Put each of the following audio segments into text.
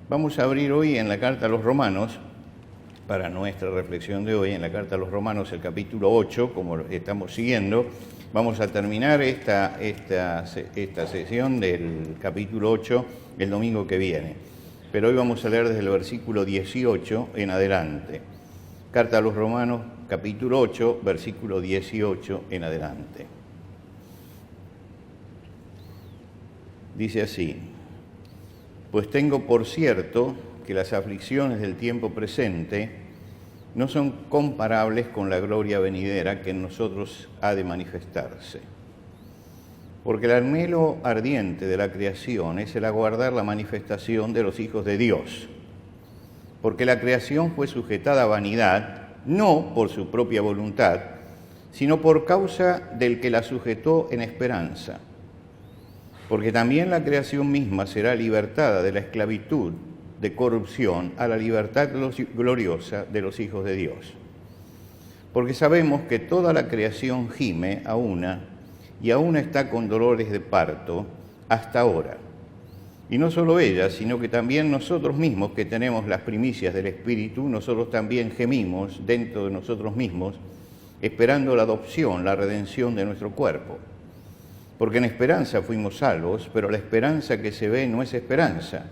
Vamos a abrir hoy en la carta a los Romanos, para nuestra reflexión de hoy, en la carta a los Romanos, el capítulo 8, como estamos siguiendo. Vamos a terminar esta sesión del capítulo 8 el domingo que viene. Pero hoy vamos a leer desde el versículo 18 en adelante. Carta a los Romanos, capítulo 8, versículo 18 en adelante. Dice así: pues tengo por cierto que las aflicciones del tiempo presente no son comparables con la gloria venidera que en nosotros ha de manifestarse. Porque el anhelo ardiente de la creación es el aguardar la manifestación de los hijos de Dios. Porque la creación fue sujetada a vanidad, no por su propia voluntad, sino por causa del que la sujetó en esperanza. Porque también la creación misma será libertada de la esclavitud de corrupción a la libertad gloriosa de los hijos de Dios. Porque sabemos que toda la creación gime a una, y aún está con dolores de parto hasta ahora. Y no solo ella, sino que también nosotros mismos, que tenemos las primicias del Espíritu, nosotros también gemimos dentro de nosotros mismos, esperando la adopción, la redención de nuestro cuerpo. Porque en esperanza fuimos salvos, pero la esperanza que se ve no es esperanza,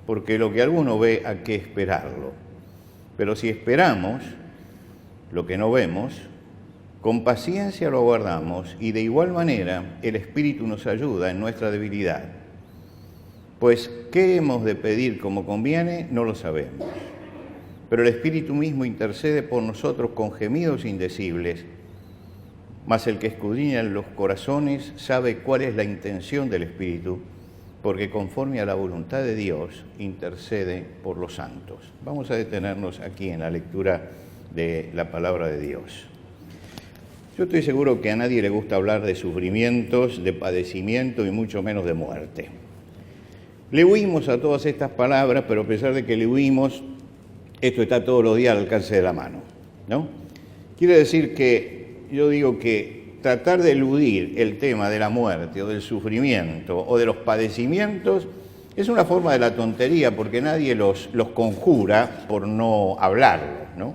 porque lo que alguno ve, ¿a qué esperarlo? Pero si esperamos lo que no vemos, con paciencia lo aguardamos, y de igual manera el Espíritu nos ayuda en nuestra debilidad. Pues, ¿qué hemos de pedir como conviene? No lo sabemos. Pero el Espíritu mismo intercede por nosotros con gemidos indecibles. Mas el que escudriña los corazones sabe cuál es la intención del Espíritu, porque conforme a la voluntad de Dios intercede por los santos. Vamos a detenernos aquí en la lectura de la palabra de Dios. Yo estoy seguro que a nadie le gusta hablar de sufrimientos, de padecimiento y mucho menos de muerte. Le huimos a todas estas palabras, pero a pesar de que le huimos, esto está todos los días al alcance de la mano, ¿no? Quiere decir que yo digo que tratar de eludir el tema de la muerte o del sufrimiento o de los padecimientos es una forma de la tontería, porque nadie los conjura por no hablarlo, ¿no?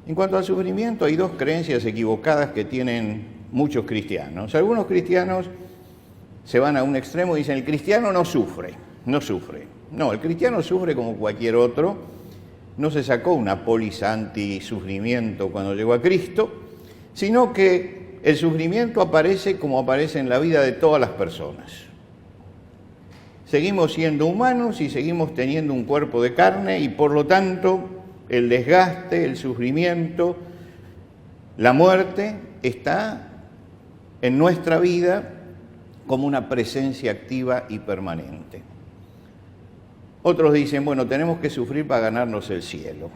En cuanto al sufrimiento, hay dos creencias equivocadas que tienen muchos cristianos. Algunos cristianos se van a un extremo y dicen: el cristiano no sufre. No, el cristiano sufre como cualquier otro. No se sacó una póliza anti-sufrimiento cuando llegó a Cristo, sino que el sufrimiento aparece como aparece en la vida de todas las personas. Seguimos siendo humanos y seguimos teniendo un cuerpo de carne, y por lo tanto el desgaste, el sufrimiento, la muerte está en nuestra vida como una presencia activa y permanente. Otros dicen: bueno, tenemos que sufrir para ganarnos el cielo.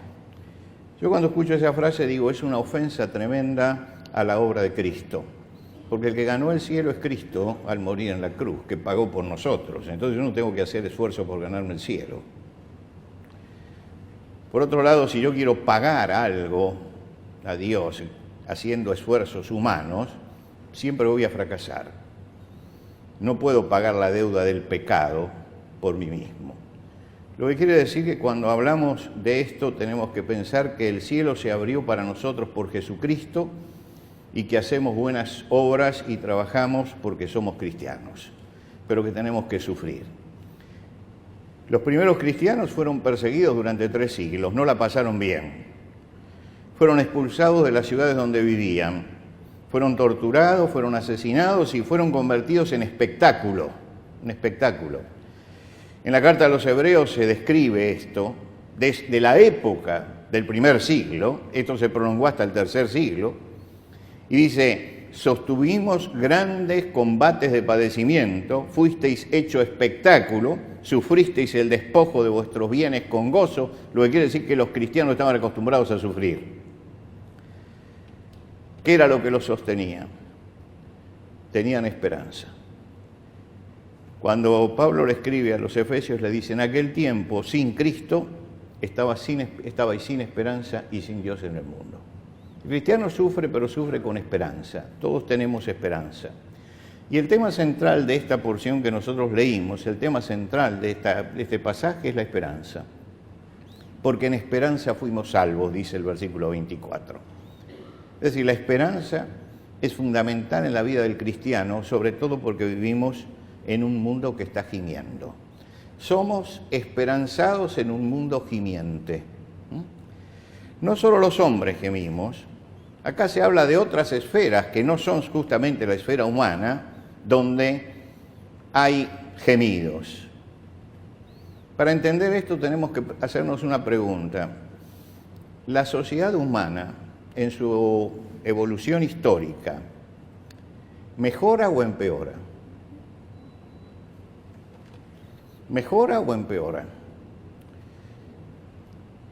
Yo cuando escucho esa frase digo: es una ofensa tremenda a la obra de Cristo, porque el que ganó el cielo es Cristo al morir en la cruz, que pagó por nosotros. Entonces yo no tengo que hacer esfuerzo por ganarme el cielo. Por otro lado, si yo quiero pagar algo a Dios haciendo esfuerzos humanos, siempre voy a fracasar. No puedo pagar la deuda del pecado por mí mismo. Lo que quiere decir que cuando hablamos de esto tenemos que pensar que el cielo se abrió para nosotros por Jesucristo, y que hacemos buenas obras y trabajamos porque somos cristianos, pero que tenemos que sufrir. Los primeros cristianos fueron perseguidos durante 3 siglos, no la pasaron bien. Fueron expulsados de las ciudades donde vivían, fueron torturados, fueron asesinados y fueron convertidos en espectáculo, un espectáculo. En la carta a los Hebreos se describe esto desde la época del primer siglo, esto se prolongó hasta el tercer siglo, y dice: sostuvimos grandes combates de padecimiento, fuisteis hecho espectáculo, sufristeis el despojo de vuestros bienes con gozo, lo que quiere decir que los cristianos estaban acostumbrados a sufrir. ¿Qué era lo que los sostenía? Tenían esperanza. Cuando Pablo le escribe a los Efesios, le dice: en aquel tiempo, sin Cristo, estabais sin esperanza y sin Dios en el mundo. El cristiano sufre, pero sufre con esperanza. Todos tenemos esperanza. Y el tema central de esta porción que nosotros leímos, el tema central de este pasaje es la esperanza. Porque en esperanza fuimos salvos, dice el versículo 24. Es decir, la esperanza es fundamental en la vida del cristiano, sobre todo porque vivimos en un mundo que está gimiendo. Somos esperanzados en un mundo gimiente. No solo los hombres gemimos, acá se habla de otras esferas que no son justamente la esfera humana, donde hay gemidos. Para entender esto tenemos que hacernos una pregunta. ¿La sociedad humana, en su evolución histórica, mejora o empeora? ¿Mejora o empeora?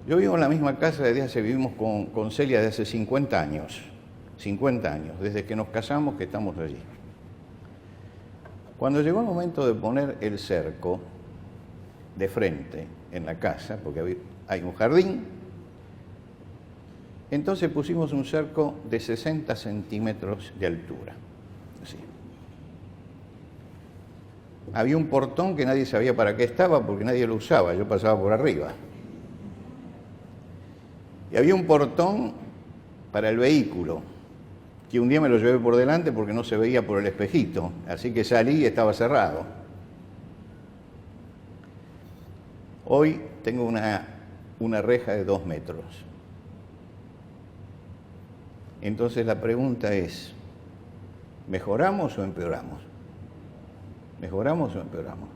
Yo vivo en la misma casa vivimos con Celia desde hace 50 años. 50 años, desde que nos casamos que estamos allí. Cuando llegó el momento de poner el cerco de frente en la casa, porque hay un jardín, entonces pusimos un cerco de 60 centímetros de altura. Así. Había un portón que nadie sabía para qué estaba porque nadie lo usaba, yo pasaba por arriba. Y había un portón para el vehículo, que un día me lo llevé por delante porque no se veía por el espejito, así que salí y estaba cerrado. Hoy tengo una reja de 2 metros. Entonces la pregunta es, ¿mejoramos o empeoramos? ¿Mejoramos o empeoramos?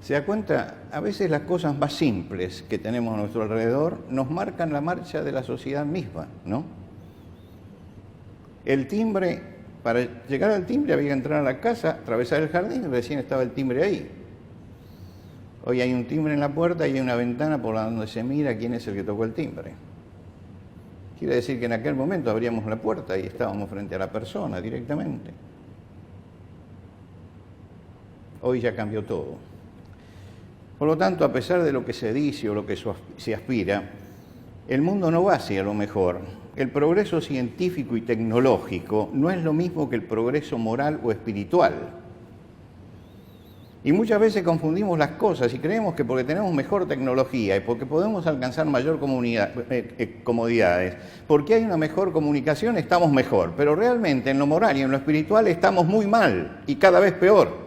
¿Se da cuenta? A veces las cosas más simples que tenemos a nuestro alrededor nos marcan la marcha de la sociedad misma, ¿no? El timbre, para llegar al timbre había que entrar a la casa, atravesar el jardín y recién estaba el timbre ahí. Hoy hay un timbre en la puerta y hay una ventana por donde se mira quién es el que tocó el timbre. Quiere decir que en aquel momento abríamos la puerta y estábamos frente a la persona directamente. Hoy ya cambió todo. Por lo tanto, a pesar de lo que se dice o lo que se aspira, el mundo no va hacia lo mejor. El progreso científico y tecnológico no es lo mismo que el progreso moral o espiritual. Y muchas veces confundimos las cosas y creemos que porque tenemos mejor tecnología y porque podemos alcanzar mayor comodidades, porque hay una mejor comunicación estamos mejor. Pero realmente en lo moral y en lo espiritual estamos muy mal y cada vez peor.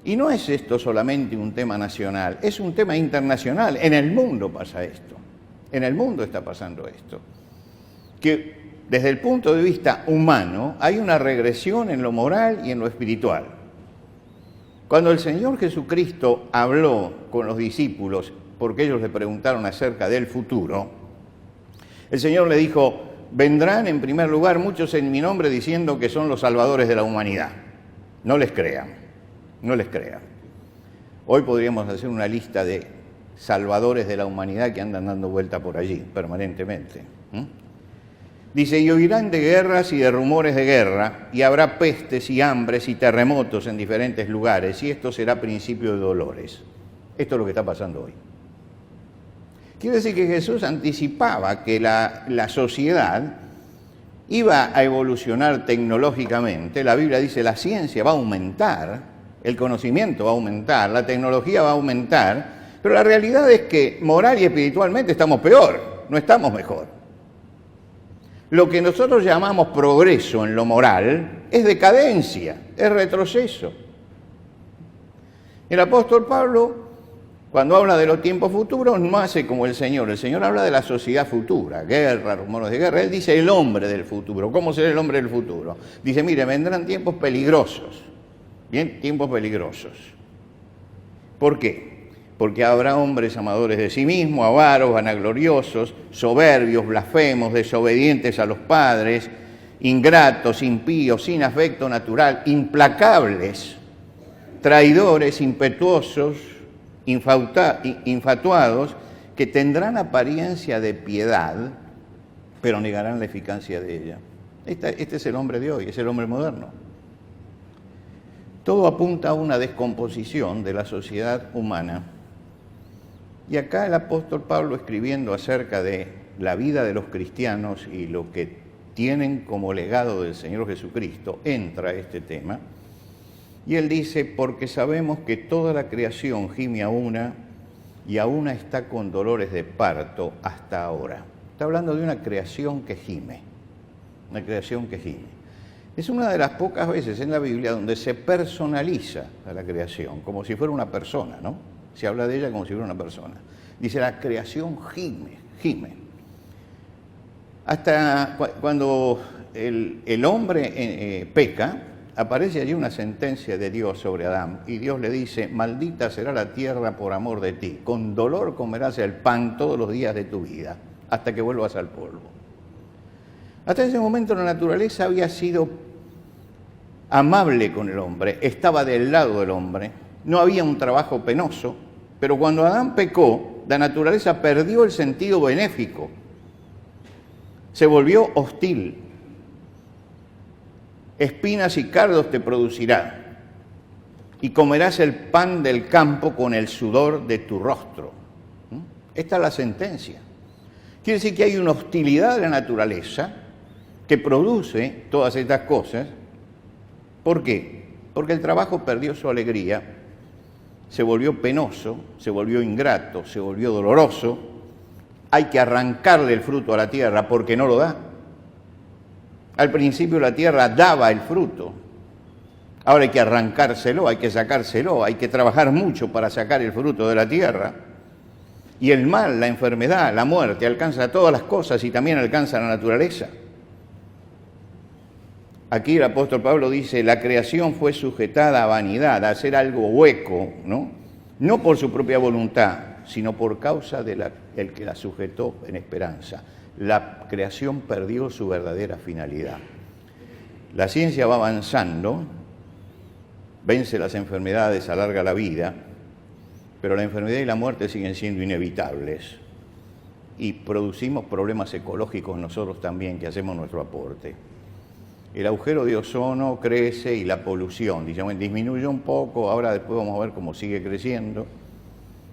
Y no es esto solamente un tema nacional, es un tema internacional. En el mundo pasa esto, en el mundo está pasando esto. Que desde el punto de vista humano hay una regresión en lo moral y en lo espiritual. Cuando el Señor Jesucristo habló con los discípulos, porque ellos le preguntaron acerca del futuro, el Señor le dijo, vendrán en primer lugar muchos en mi nombre diciendo que son los salvadores de la humanidad. No les crean. No les crean. Hoy podríamos hacer una lista de salvadores de la humanidad que andan dando vuelta por allí permanentemente. Dice, y oirán de guerras y de rumores de guerra, y habrá pestes y hambres y terremotos en diferentes lugares, y esto será principio de dolores. Esto es lo que está pasando hoy. Quiere decir que Jesús anticipaba que la sociedad iba a evolucionar tecnológicamente. La Biblia dice, la ciencia va a aumentar, el conocimiento va a aumentar, la tecnología va a aumentar, pero la realidad es que moral y espiritualmente estamos peor, no estamos mejor. Lo que nosotros llamamos progreso en lo moral es decadencia, es retroceso. El apóstol Pablo, cuando habla de los tiempos futuros, no hace como el Señor habla de la sociedad futura, guerra, rumores de guerra, él dice el hombre del futuro. ¿Cómo será el hombre del futuro? Dice, mire, vendrán tiempos peligrosos. Bien, tiempos peligrosos. ¿Por qué? Porque habrá hombres amadores de sí mismos, avaros, vanagloriosos, soberbios, blasfemos, desobedientes a los padres, ingratos, impíos, sin afecto natural, implacables, traidores, impetuosos, infatuados, que tendrán apariencia de piedad, pero negarán la eficacia de ella. Este es el hombre de hoy, es el hombre moderno. Todo apunta a una descomposición de la sociedad humana. Y acá el apóstol Pablo, escribiendo acerca de la vida de los cristianos y lo que tienen como legado del Señor Jesucristo, entra este tema, y él dice, porque sabemos que toda la creación gime a una, y a una está con dolores de parto hasta ahora. Está hablando de una creación que gime, una creación que gime. Es una de las pocas veces en la Biblia donde se personaliza a la creación, como si fuera una persona, ¿no? Se habla de ella como si fuera una persona. Dice, la creación gime, gime. Hasta cuando el hombre peca, aparece allí una sentencia de Dios sobre Adán, y Dios le dice, maldita será la tierra por amor de ti, con dolor comerás el pan todos los días de tu vida, hasta que vuelvas al polvo. Hasta ese momento la naturaleza había sido amable con el hombre, estaba del lado del hombre, no había un trabajo penoso, pero cuando Adán pecó, la naturaleza perdió el sentido benéfico, se volvió hostil. Espinas y cardos te producirá, y comerás el pan del campo con el sudor de tu rostro. Esta es la sentencia. Quiere decir que hay una hostilidad de la naturaleza que produce todas estas cosas. ¿Por qué? Porque el trabajo perdió su alegría, se volvió penoso, se volvió ingrato, se volvió doloroso. Hay que arrancarle el fruto a la tierra porque no lo da. Al principio la tierra daba el fruto. Ahora hay que arrancárselo, hay que sacárselo, hay que trabajar mucho para sacar el fruto de la tierra. Y el mal, la enfermedad, la muerte, alcanza todas las cosas y también alcanza la naturaleza. Aquí el apóstol Pablo dice, la creación fue sujetada a vanidad, a hacer algo hueco, ¿no? No por su propia voluntad, sino por causa del que la sujetó en esperanza. La creación perdió su verdadera finalidad. La ciencia va avanzando, vence las enfermedades, alarga la vida, pero la enfermedad y la muerte siguen siendo inevitables. Y producimos problemas ecológicos nosotros también, que hacemos nuestro aporte. El agujero de ozono crece y la polución, digamos, disminuye un poco, ahora después vamos a ver cómo sigue creciendo.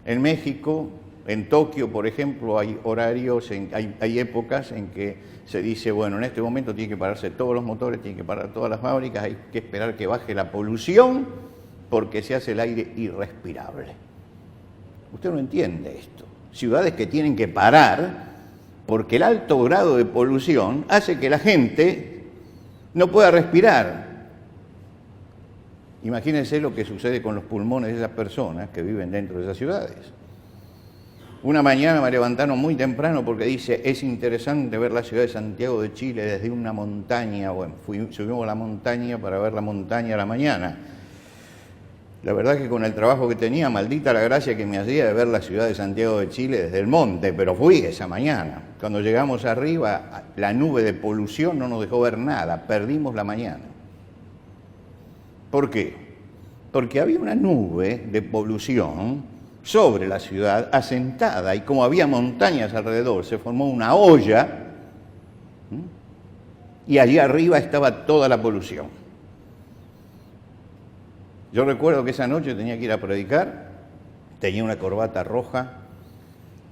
En México, en Tokio, por ejemplo, hay horarios, hay épocas en que se dice, bueno, en este momento tienen que pararse todos los motores, tienen que parar todas las fábricas, hay que esperar que baje la polución porque se hace el aire irrespirable. Usted no entiende esto. Ciudades que tienen que parar porque el alto grado de polución hace que la gente no pueda respirar. Imagínense lo que sucede con los pulmones de esas personas que viven dentro de esas ciudades. Una mañana me levantaron muy temprano porque dice, es interesante ver la ciudad de Santiago de Chile desde una montaña. Bueno, subimos a la montaña para ver la montaña a la mañana. La verdad es que con el trabajo que tenía, maldita la gracia que me hacía de ver la ciudad de Santiago de Chile desde el monte, pero fui esa mañana. Cuando llegamos arriba, la nube de polución no nos dejó ver nada, perdimos la mañana. ¿Por qué? Porque había una nube de polución sobre la ciudad asentada y como había montañas alrededor, se formó una olla y allí arriba estaba toda la polución. Yo recuerdo que esa noche tenía que ir a predicar, tenía una corbata roja,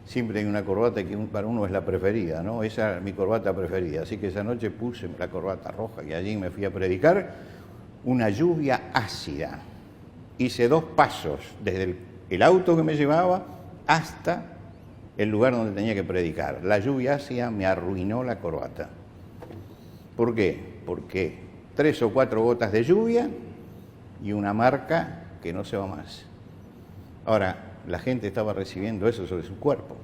siempre hay una corbata que para uno es la preferida, ¿no? Esa es mi corbata preferida, así que esa noche puse la corbata roja y allí me fui a predicar. Una lluvia ácida. Hice 2 pasos desde el auto que me llevaba hasta el lugar donde tenía que predicar. La lluvia ácida me arruinó la corbata. ¿Por qué? Porque 3 o 4 gotas de lluvia y una marca que no se va más. Ahora, la gente estaba recibiendo eso sobre su cuerpo.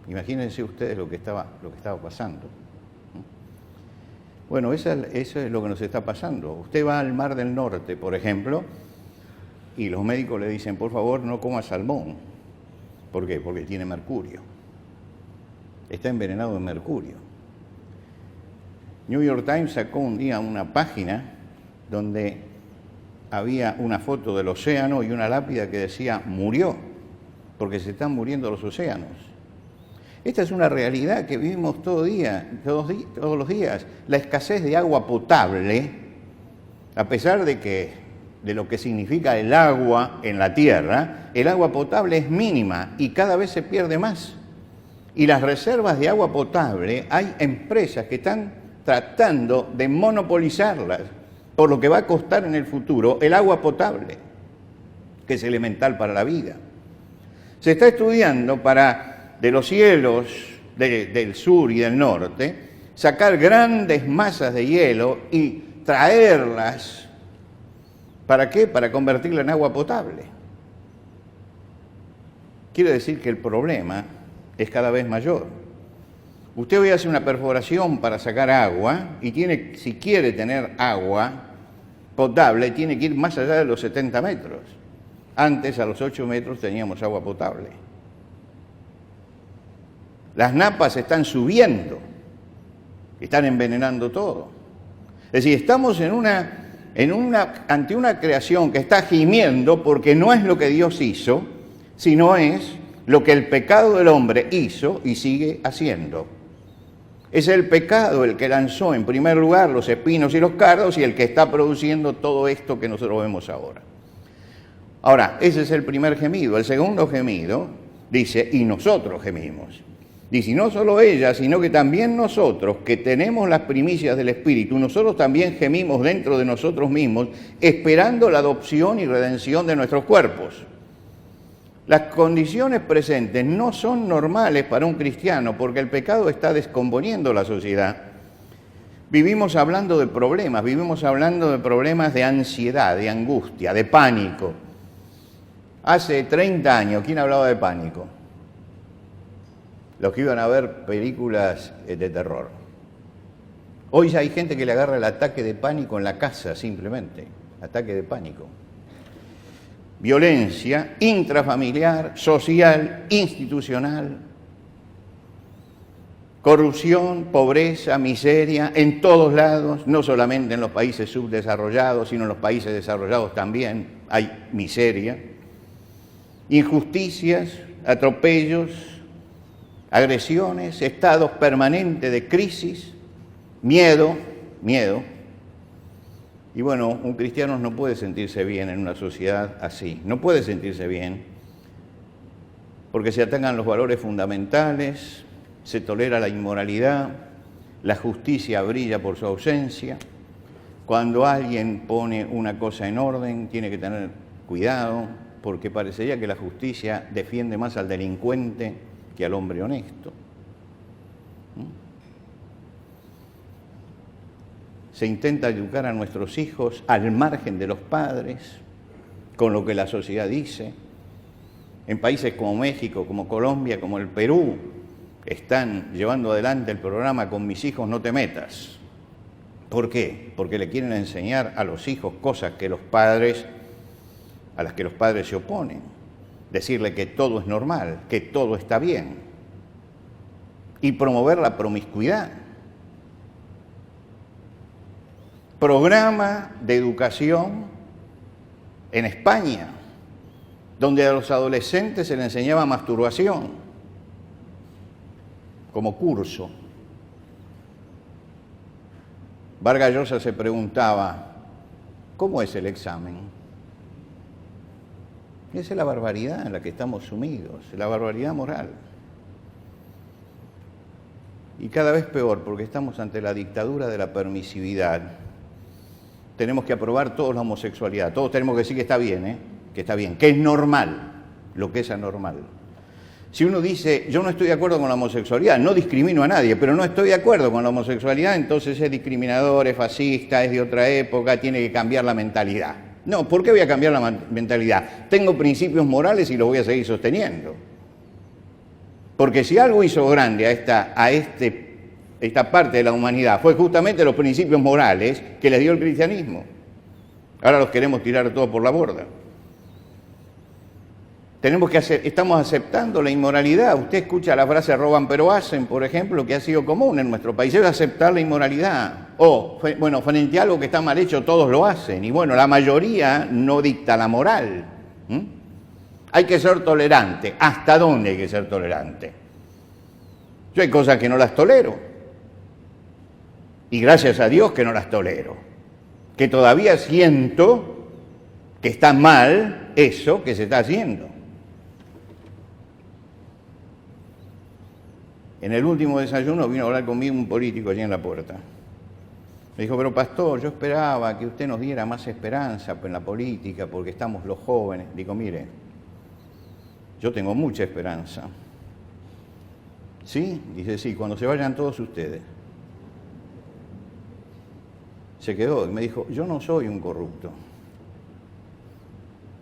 Imagínense ustedes lo que estaba pasando. Bueno, eso es lo que nos está pasando. Usted va al Mar del Norte, por ejemplo, y los médicos le dicen, por favor, no coma salmón. ¿Por qué? Porque tiene mercurio. Está envenenado de mercurio. New York Times sacó un día una página donde había una foto del océano y una lápida que decía, murió, porque se están muriendo los océanos. Esta es una realidad que vivimos todos los días. La escasez de agua potable, a pesar de lo que significa el agua en la tierra, el agua potable es mínima y cada vez se pierde más. Y las reservas de agua potable, hay empresas que están tratando de monopolizarlas, por lo que va a costar en el futuro el agua potable, que es elemental para la vida. Se está estudiando para, de los cielos del sur y del norte, sacar grandes masas de hielo y traerlas. ¿Para qué? Para convertirla en agua potable. Quiere decir que el problema es cada vez mayor. Usted hoy hace una perforación para sacar agua y si quiere tener agua potable, tiene que ir más allá de los 70 metros. Antes, a los 8 metros, teníamos agua potable. Las napas están subiendo, están envenenando todo. Es decir, estamos ante una creación que está gimiendo porque no es lo que Dios hizo, sino es lo que el pecado del hombre hizo y sigue haciendo. Es el pecado el que lanzó en primer lugar los espinos y los cardos y el que está produciendo todo esto que nosotros vemos ahora. Ahora, ese es el primer gemido. El segundo gemido dice, y nosotros gemimos. Dice, y no solo ella, sino que también nosotros, que tenemos las primicias del Espíritu, nosotros también gemimos dentro de nosotros mismos, esperando la adopción y redención de nuestros cuerpos. Las condiciones presentes no son normales para un cristiano porque el pecado está descomponiendo la sociedad. Vivimos hablando de problemas de ansiedad, de angustia, de pánico. Hace 30 años, ¿quién hablaba de pánico? Los que iban a ver películas de terror. Hoy ya hay gente que le agarra el ataque de pánico en la casa, simplemente. Ataque de pánico. Violencia intrafamiliar, social, institucional, corrupción, pobreza, miseria, en todos lados, no solamente en los países subdesarrollados, sino en los países desarrollados también hay miseria, injusticias, atropellos, agresiones, estados permanentes de crisis, miedo. Y bueno, un cristiano no puede sentirse bien en una sociedad así, no puede sentirse bien porque se atacan los valores fundamentales, se tolera la inmoralidad, la justicia brilla por su ausencia. Cuando alguien pone una cosa en orden, tiene que tener cuidado porque parecería que la justicia defiende más al delincuente que al hombre honesto. Se intenta educar a nuestros hijos al margen de los padres, con lo que la sociedad dice. En países como México, como Colombia, como el Perú, están llevando adelante el programa Con mis hijos no te metas. ¿Por qué? Porque le quieren enseñar a los hijos cosas a las que los padres se oponen. Decirle que todo es normal, que todo está bien. Y promover la promiscuidad. Programa de educación en España, donde a los adolescentes se les enseñaba masturbación como curso. Vargas Llosa se preguntaba, ¿cómo es el examen? Esa es la barbaridad en la que estamos sumidos, la barbaridad moral. Y cada vez peor, porque estamos ante la dictadura de la permisividad. Tenemos que aprobar todos la homosexualidad, todos tenemos que decir que está bien, que es normal, lo que es anormal. Si uno dice, yo no estoy de acuerdo con la homosexualidad, no discrimino a nadie, pero no estoy de acuerdo con la homosexualidad, entonces es discriminador, es fascista, es de otra época, tiene que cambiar la mentalidad. No, ¿por qué voy a cambiar la mentalidad? Tengo principios morales y los voy a seguir sosteniendo. Porque si algo hizo grande a esta parte de la humanidad fue justamente los principios morales que les dio el cristianismo. Ahora los queremos tirar todos por la borda. Estamos aceptando la inmoralidad. Usted escucha la frase roban pero hacen, por ejemplo, que ha sido común en nuestro país. Es aceptar la inmoralidad. O, bueno, frente a algo que está mal hecho, todos lo hacen. Y bueno, la mayoría no dicta la moral. Hay que ser tolerante. ¿Hasta dónde hay que ser tolerante? Yo hay cosas que no las tolero. Y gracias a Dios que no las tolero. Que todavía siento que está mal eso que se está haciendo. En el último desayuno vino a hablar conmigo un político allí en la puerta. Me dijo, pero pastor, yo esperaba que usted nos diera más esperanza en la política porque estamos los jóvenes. Digo, mire, yo tengo mucha esperanza. ¿Sí? Dice, sí, cuando se vayan todos ustedes. Se quedó y me dijo, yo no soy un corrupto.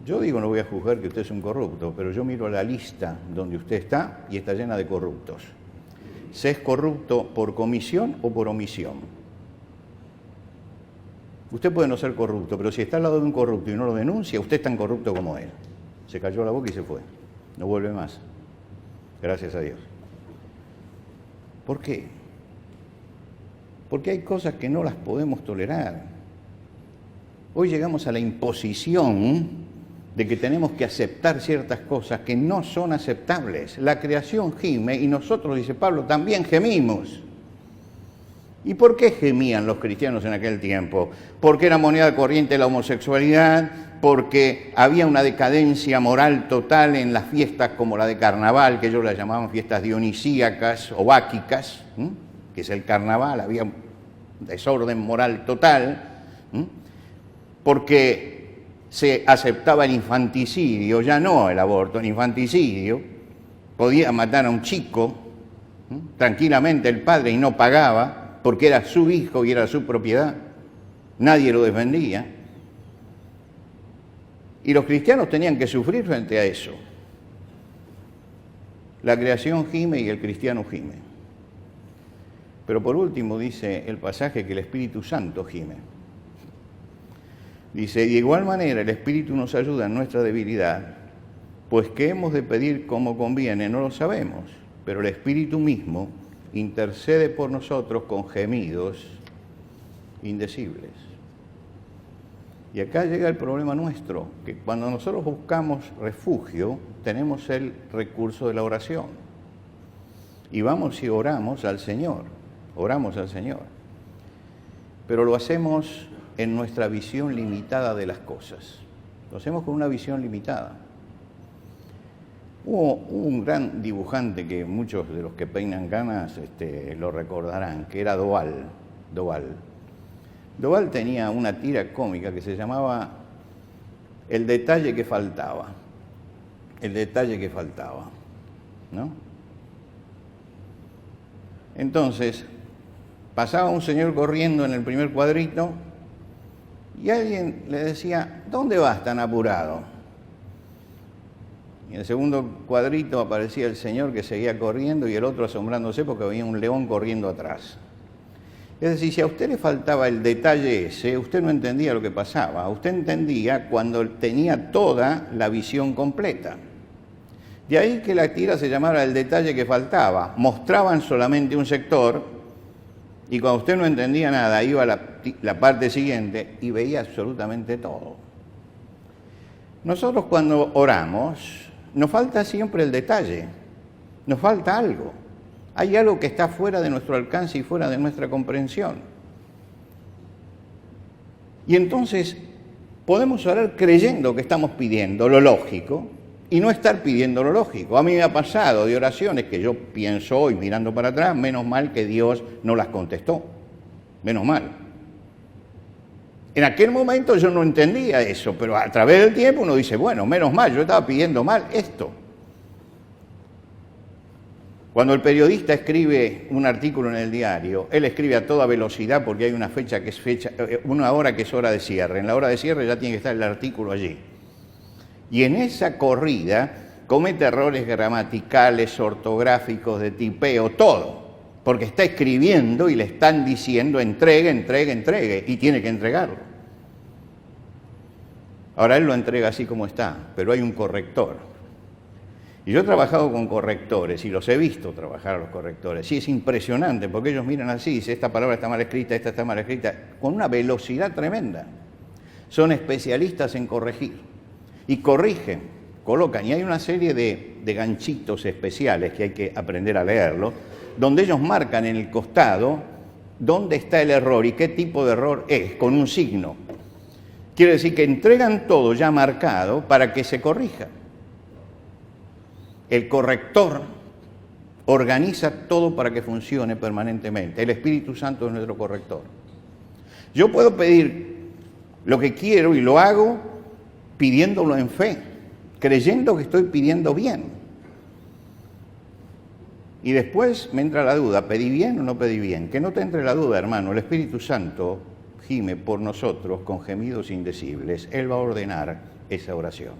Yo digo, no voy a juzgar que usted es un corrupto, pero yo miro la lista donde usted está y está llena de corruptos. ¿Se es corrupto por comisión o por omisión? Usted puede no ser corrupto, pero si está al lado de un corrupto y no lo denuncia, usted es tan corrupto como él. Se cayó la boca y se fue. No vuelve más. Gracias a Dios. ¿Por qué? Porque hay cosas que no las podemos tolerar. Hoy llegamos a la imposición de que tenemos que aceptar ciertas cosas que no son aceptables. La creación gime y nosotros, dice Pablo, también gemimos. ¿Y por qué gemían los cristianos en aquel tiempo? Porque era moneda corriente la homosexualidad, porque había una decadencia moral total en las fiestas como la de carnaval, que ellos las llamaban fiestas dionisíacas o báquicas, que es el carnaval, había un desorden moral total, porque se aceptaba el infanticidio, ya no el aborto, el infanticidio, podía matar a un chico tranquilamente el padre y no pagaba, porque era su hijo y era su propiedad, nadie lo defendía. Y los cristianos tenían que sufrir frente a eso. La creación gime y el cristiano gime. Pero por último dice el pasaje que el Espíritu Santo gime. Dice, de igual manera el Espíritu nos ayuda en nuestra debilidad, pues qué hemos de pedir como conviene no lo sabemos, pero el Espíritu mismo intercede por nosotros con gemidos indecibles. Y acá llega el problema nuestro, que cuando nosotros buscamos refugio, tenemos el recurso de la oración. Y vamos y oramos al Señor, Pero lo hacemos en nuestra visión limitada de las cosas. Lo hacemos con una visión limitada. Hubo un gran dibujante que muchos de los que peinan canas lo recordarán, que era Doval. Doval tenía una tira cómica que se llamaba El detalle que faltaba. El detalle que faltaba, ¿no? Entonces, pasaba un señor corriendo en el primer cuadrito y alguien le decía, ¿dónde vas tan apurado? Y en el segundo cuadrito aparecía el señor que seguía corriendo y el otro asombrándose porque había un león corriendo atrás. Es decir, si a usted le faltaba el detalle ese, usted no entendía lo que pasaba. Usted entendía cuando tenía toda la visión completa. De ahí que la tira se llamara El detalle que faltaba. Mostraban solamente un sector y cuando usted no entendía nada, iba a la parte siguiente y veía absolutamente todo. Nosotros cuando oramos, nos falta siempre el detalle, nos falta algo. Hay algo que está fuera de nuestro alcance y fuera de nuestra comprensión. Y entonces podemos orar creyendo que estamos pidiendo lo lógico y no estar pidiendo lo lógico. A mí me ha pasado de oraciones que yo pienso hoy mirando para atrás, menos mal que Dios no las contestó, menos mal. En aquel momento yo no entendía eso, pero a través del tiempo uno dice, bueno, menos mal, yo estaba pidiendo mal esto. Cuando el periodista escribe un artículo en el diario, él escribe a toda velocidad porque hay una fecha que es una hora que es hora de cierre. En la hora de cierre ya tiene que estar el artículo allí. Y en esa corrida comete errores gramaticales, ortográficos, de tipeo, todo. Porque está escribiendo y le están diciendo entregue, y tiene que entregarlo. Ahora él lo entrega así como está, pero hay un corrector. Y yo he trabajado con correctores y los he visto trabajar a los correctores. Y es impresionante porque ellos miran así, dicen esta palabra está mal escrita, esta está mal escrita, con una velocidad tremenda. Son especialistas en corregir. Y corrigen, colocan. Y hay una serie de ganchitos especiales que hay que aprender a leerlo, donde ellos marcan en el costado dónde está el error y qué tipo de error es, con un signo. Quiere decir que entregan todo ya marcado para que se corrija. El corrector organiza todo para que funcione permanentemente. El Espíritu Santo es nuestro corrector. Yo puedo pedir lo que quiero y lo hago pidiéndolo en fe, creyendo que estoy pidiendo bien. Y después me entra la duda, ¿pedí bien o no pedí bien? Que no te entre la duda, hermano, el Espíritu Santo gime por nosotros con gemidos indecibles. Él va a ordenar esa oración.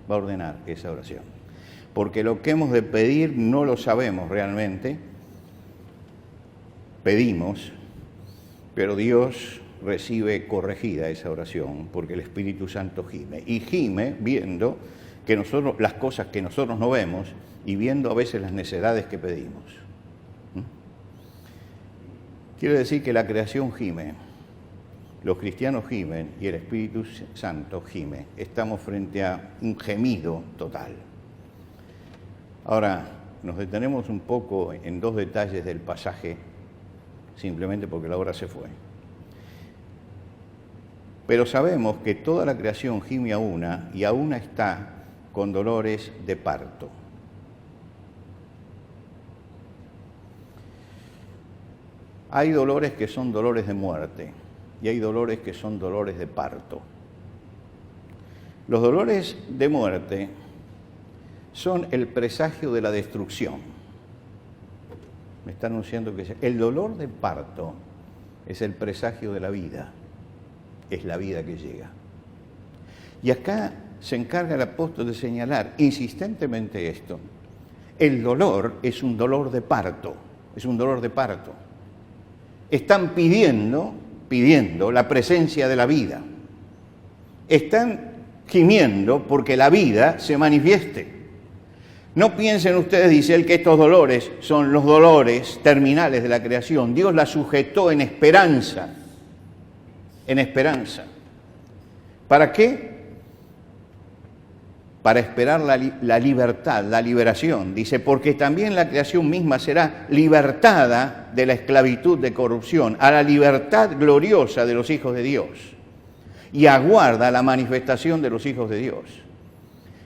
Va a ordenar esa oración. Porque lo que hemos de pedir no lo sabemos realmente. Pedimos, pero Dios recibe corregida esa oración, porque el Espíritu Santo gime. Y gime viendo que nosotros, las cosas que nosotros no vemos y viendo a veces las necesidades que pedimos. Quiere decir que la creación gime, los cristianos gimen y el Espíritu Santo gime. Estamos frente a un gemido total. Ahora, nos detenemos un poco en dos detalles del pasaje, simplemente porque la hora se fue. Pero sabemos que toda la creación gime a una y a una está con dolores de parto. Hay dolores que son dolores de muerte y hay dolores que son dolores de parto. Los dolores de muerte son el presagio de la destrucción. Me está anunciando que el dolor de parto es el presagio de la vida, es la vida que llega. Y acá se encarga el apóstol de señalar insistentemente esto. El dolor es un dolor de parto, es un dolor de parto. Están pidiendo la presencia de la vida. Están gimiendo porque la vida se manifieste. No piensen ustedes, dice él, que estos dolores son los dolores terminales de la creación. Dios la sujetó en esperanza. En esperanza. ¿Para qué? Para esperar la libertad, la liberación. Dice, porque también la creación misma será libertada de la esclavitud de corrupción a la libertad gloriosa de los hijos de Dios. Y aguarda la manifestación de los hijos de Dios.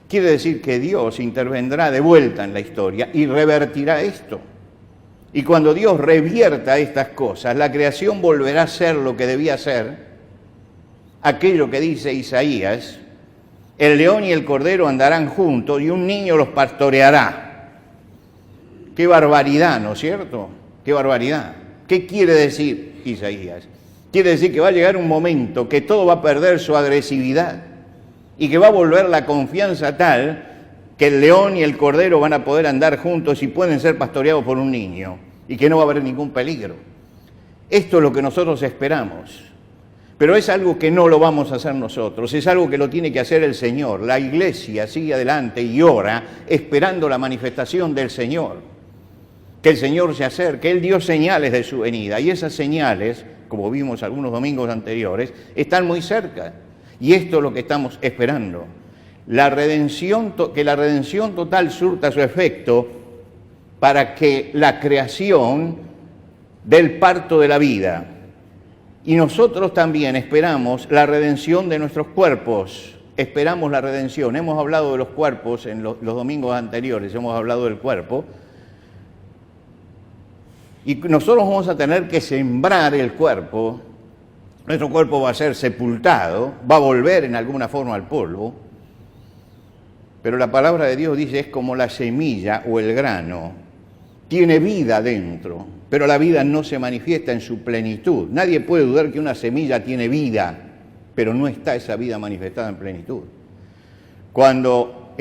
Quiere decir que Dios intervendrá de vuelta en la historia y revertirá esto. Y cuando Dios revierta estas cosas, la creación volverá a ser lo que debía ser. Aquello que dice Isaías, el león y el cordero andarán juntos y un niño los pastoreará. ¡Qué barbaridad!, ¿no es cierto? ¡Qué barbaridad! ¿Qué quiere decir Isaías? Quiere decir que va a llegar un momento que todo va a perder su agresividad y que va a volver la confianza tal que el león y el cordero van a poder andar juntos y pueden ser pastoreados por un niño y que no va a haber ningún peligro. Esto es lo que nosotros esperamos. Pero es algo que no lo vamos a hacer nosotros, es algo que lo tiene que hacer el Señor. La iglesia sigue adelante y ora esperando la manifestación del Señor. Que el Señor se acerque, Él dio señales de su venida y esas señales, como vimos algunos domingos anteriores, están muy cerca. Y esto es lo que estamos esperando. Que la redención total surta su efecto para que la creación del parto de la vida. Y nosotros también esperamos la redención de nuestros cuerpos. Esperamos la redención. Hemos hablado de los cuerpos en los domingos anteriores, hemos hablado del cuerpo. Y nosotros vamos a tener que sembrar el cuerpo. Nuestro cuerpo va a ser sepultado, va a volver en alguna forma al polvo. Pero la palabra de Dios dice, es como la semilla o el grano. Tiene vida dentro, pero la vida no se manifiesta en su plenitud. Nadie puede dudar que una semilla tiene vida, pero no está esa vida manifestada en plenitud. Cuando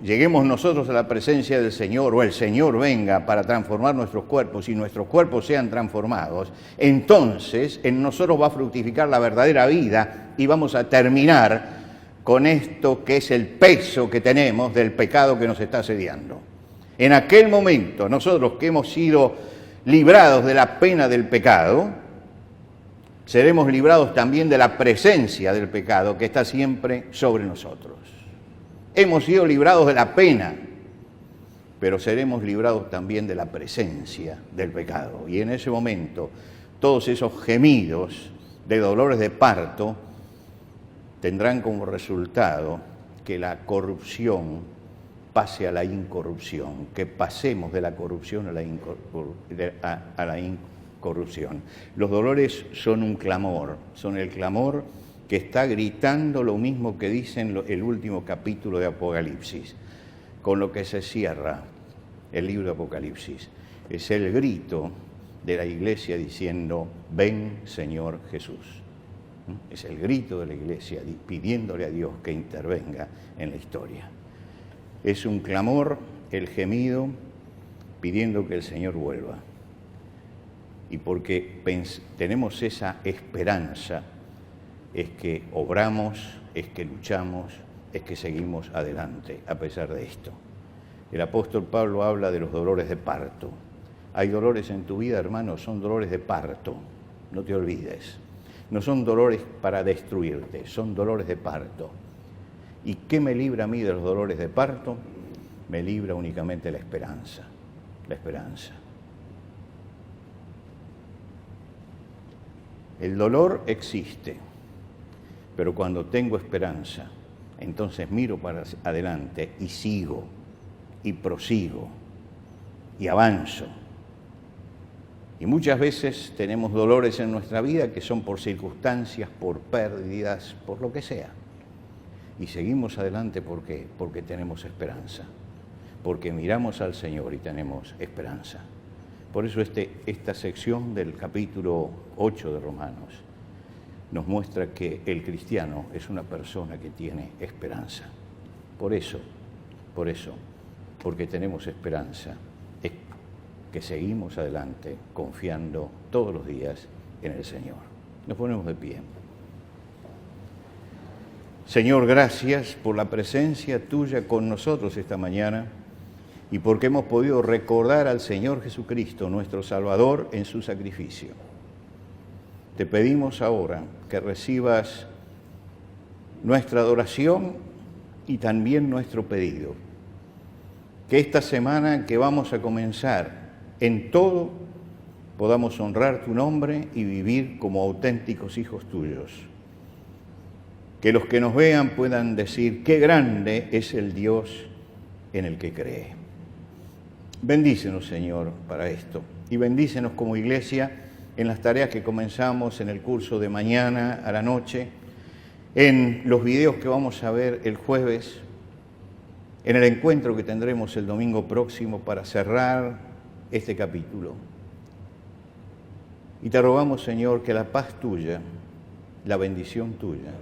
lleguemos nosotros a la presencia del Señor, o el Señor venga para transformar nuestros cuerpos y nuestros cuerpos sean transformados, entonces en nosotros va a fructificar la verdadera vida y vamos a terminar con esto que es el peso que tenemos del pecado que nos está asediando. En aquel momento, nosotros que hemos sido librados de la pena del pecado, seremos librados también de la presencia del pecado que está siempre sobre nosotros. Hemos sido librados de la pena, pero seremos librados también de la presencia del pecado. Y en ese momento, todos esos gemidos de dolores de parto tendrán como resultado que la corrupción pase a la incorrupción, que pasemos de la corrupción a la incorrupción. Los dolores son un clamor, son el clamor que está gritando lo mismo que dice en el último capítulo de Apocalipsis, con lo que se cierra el libro de Apocalipsis. Es el grito de la iglesia diciendo, ven Señor Jesús. Es el grito de la iglesia pidiéndole a Dios que intervenga en la historia. Es un clamor, el gemido, pidiendo que el Señor vuelva. Y porque tenemos esa esperanza, es que obramos, es que luchamos, es que seguimos adelante a pesar de esto. El apóstol Pablo habla de los dolores de parto. Hay dolores en tu vida, hermano, son dolores de parto, no te olvides. No son dolores para destruirte, son dolores de parto. ¿Y qué me libra a mí de los dolores de parto? Me libra únicamente la esperanza, la esperanza. El dolor existe, pero cuando tengo esperanza, entonces miro para adelante y sigo, y prosigo, y avanzo. Y muchas veces tenemos dolores en nuestra vida que son por circunstancias, por pérdidas, por lo que sea. Y seguimos adelante, ¿por qué? Porque tenemos esperanza, porque miramos al Señor y tenemos esperanza. Por eso esta sección del capítulo 8 de Romanos nos muestra que el cristiano es una persona que tiene esperanza. Por eso, porque tenemos esperanza, es que seguimos adelante confiando todos los días en el Señor. Nos ponemos de pie. Señor, gracias por la presencia tuya con nosotros esta mañana y porque hemos podido recordar al Señor Jesucristo, nuestro Salvador, en su sacrificio. Te pedimos ahora que recibas nuestra adoración y también nuestro pedido. Que esta semana que vamos a comenzar, en todo podamos honrar tu nombre y vivir como auténticos hijos tuyos. Que los que nos vean puedan decir, qué grande es el Dios en el que cree. Bendícenos, Señor, para esto. Y bendícenos como iglesia en las tareas que comenzamos en el curso de mañana a la noche, en los videos que vamos a ver el jueves, en el encuentro que tendremos el domingo próximo para cerrar este capítulo. Y te rogamos, Señor, que la paz tuya, la bendición tuya,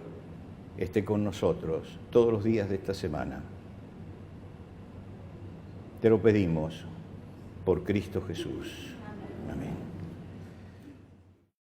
esté con nosotros todos los días de esta semana. Te lo pedimos por Cristo Jesús. Amén.